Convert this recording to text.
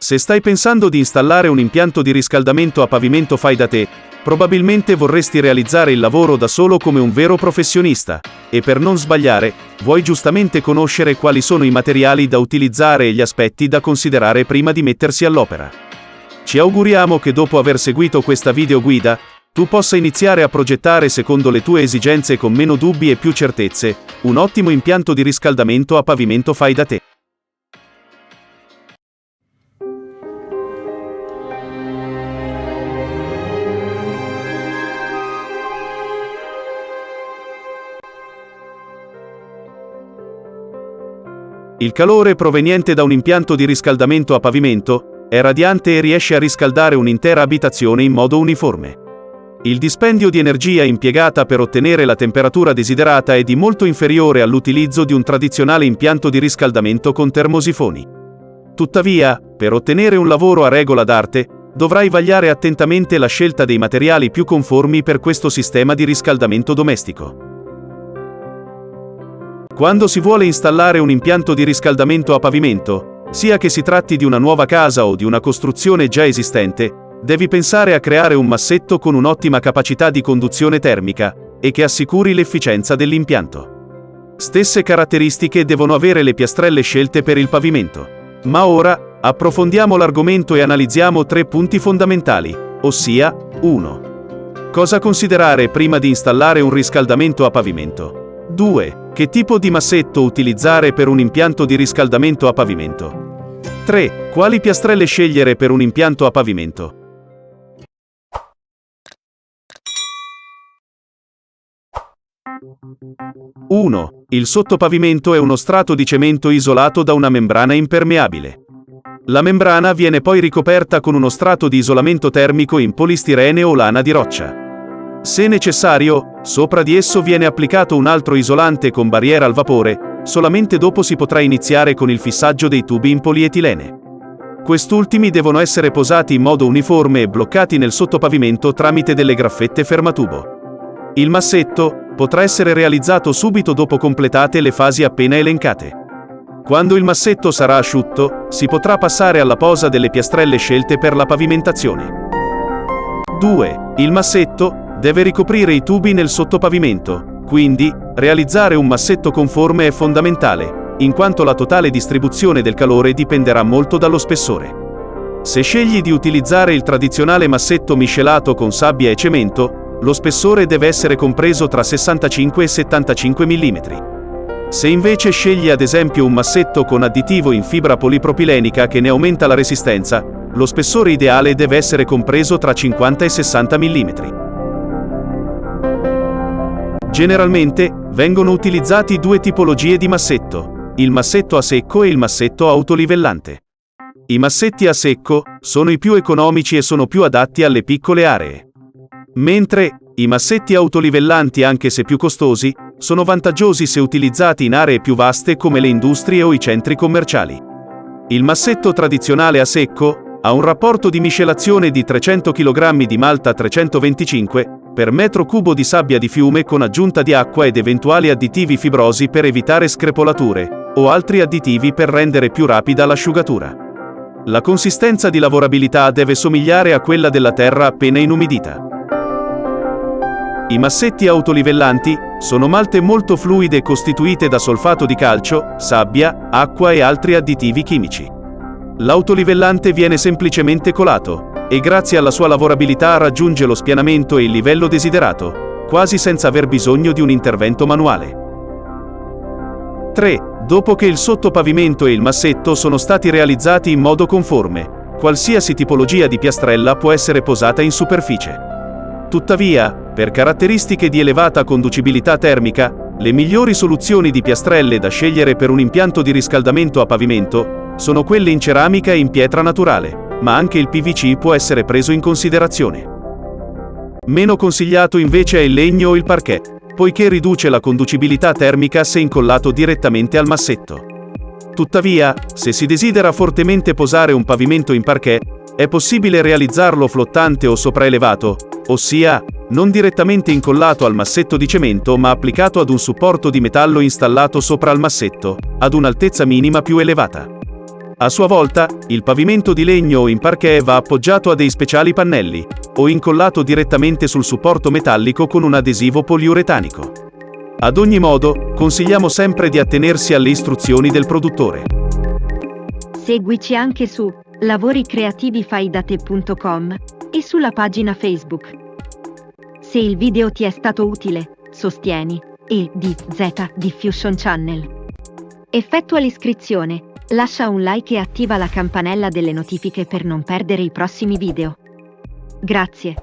Se stai pensando di installare un impianto di riscaldamento a pavimento fai da te, probabilmente vorresti realizzare il lavoro da solo come un vero professionista, e per non sbagliare, vuoi giustamente conoscere quali sono i materiali da utilizzare e gli aspetti da considerare prima di mettersi all'opera. Ci auguriamo che dopo aver seguito questa video guida, tu possa iniziare a progettare secondo le tue esigenze con meno dubbi e più certezze, un ottimo impianto di riscaldamento a pavimento fai da te. Il calore proveniente da un impianto di riscaldamento a pavimento è radiante e riesce a riscaldare un'intera abitazione in modo uniforme. Il dispendio di energia impiegata per ottenere la temperatura desiderata è di molto inferiore all'utilizzo di un tradizionale impianto di riscaldamento con termosifoni. Tuttavia, per ottenere un lavoro a regola d'arte, dovrai vagliare attentamente la scelta dei materiali più conformi per questo sistema di riscaldamento domestico. Quando si vuole installare un impianto di riscaldamento a pavimento, sia che si tratti di una nuova casa o di una costruzione già esistente, devi pensare a creare un massetto con un'ottima capacità di conduzione termica e che assicuri l'efficienza dell'impianto. Stesse caratteristiche devono avere le piastrelle scelte per il pavimento. Ma ora, approfondiamo l'argomento e analizziamo 3 punti fondamentali, ossia, 1. Cosa considerare prima di installare un riscaldamento a pavimento? 2. Che tipo di massetto utilizzare per un impianto di riscaldamento a pavimento? 3. Quali piastrelle scegliere per un impianto a pavimento? (1) Il sottopavimento è uno strato di cemento isolato da una membrana impermeabile. La membrana viene poi ricoperta con uno strato di isolamento termico in polistirene o lana di roccia. Se necessario, sopra di esso viene applicato un altro isolante con barriera al vapore, solamente dopo si potrà iniziare con il fissaggio dei tubi in polietilene. Quest'ultimi devono essere posati in modo uniforme e bloccati nel sottopavimento tramite delle graffette fermatubo. Il massetto potrà essere realizzato subito dopo completate le fasi appena elencate. Quando il massetto sarà asciutto, si potrà passare alla posa delle piastrelle scelte per la pavimentazione. 2. Il massetto deve ricoprire i tubi nel sottopavimento, quindi, realizzare un massetto conforme è fondamentale, in quanto la totale distribuzione del calore dipenderà molto dallo spessore. Se scegli di utilizzare il tradizionale massetto miscelato con sabbia e cemento, lo spessore deve essere compreso tra 65 e 75 mm. Se invece scegli ad esempio un massetto con additivo in fibra polipropilenica che ne aumenta la resistenza, lo spessore ideale deve essere compreso tra 50 e 60 mm. Generalmente, vengono utilizzati 2 tipologie di massetto, il massetto a secco e il massetto autolivellante. I massetti a secco sono i più economici e sono più adatti alle piccole aree. Mentre, i massetti autolivellanti, anche se più costosi, sono vantaggiosi se utilizzati in aree più vaste come le industrie o i centri commerciali. Il massetto tradizionale a secco ha un rapporto di miscelazione di 300 kg di malta 325 per metro cubo di sabbia di fiume con aggiunta di acqua ed eventuali additivi fibrosi per evitare screpolature, o altri additivi per rendere più rapida l'asciugatura. La consistenza di lavorabilità deve somigliare a quella della terra appena inumidita. I massetti autolivellanti sono malte molto fluide costituite da solfato di calcio, sabbia, acqua e altri additivi chimici. L'autolivellante viene semplicemente colato, e grazie alla sua lavorabilità raggiunge lo spianamento e il livello desiderato, quasi senza aver bisogno di un intervento manuale. 3. Dopo che il sottopavimento e il massetto sono stati realizzati in modo conforme, qualsiasi tipologia di piastrella può essere posata in superficie. Tuttavia, per caratteristiche di elevata conducibilità termica, le migliori soluzioni di piastrelle da scegliere per un impianto di riscaldamento a pavimento sono quelle in ceramica e in pietra naturale, ma anche il PVC può essere preso in considerazione. Meno consigliato invece è il legno o il parquet, poiché riduce la conducibilità termica se incollato direttamente al massetto. Tuttavia, se si desidera fortemente posare un pavimento in parquet, è possibile realizzarlo flottante o sopraelevato, ossia, non direttamente incollato al massetto di cemento ma applicato ad un supporto di metallo installato sopra il massetto, ad un'altezza minima più elevata. A sua volta, il pavimento di legno o in parquet va appoggiato a dei speciali pannelli, o incollato direttamente sul supporto metallico con un adesivo poliuretanico. Ad ogni modo, consigliamo sempre di attenersi alle istruzioni del produttore. Seguici anche su lavoricreativifaidate.com e sulla pagina Facebook. Se il video ti è stato utile, sostieni EDZ Diffusion Channel. Effettua l'iscrizione, lascia un like e attiva la campanella delle notifiche per non perdere i prossimi video. Grazie.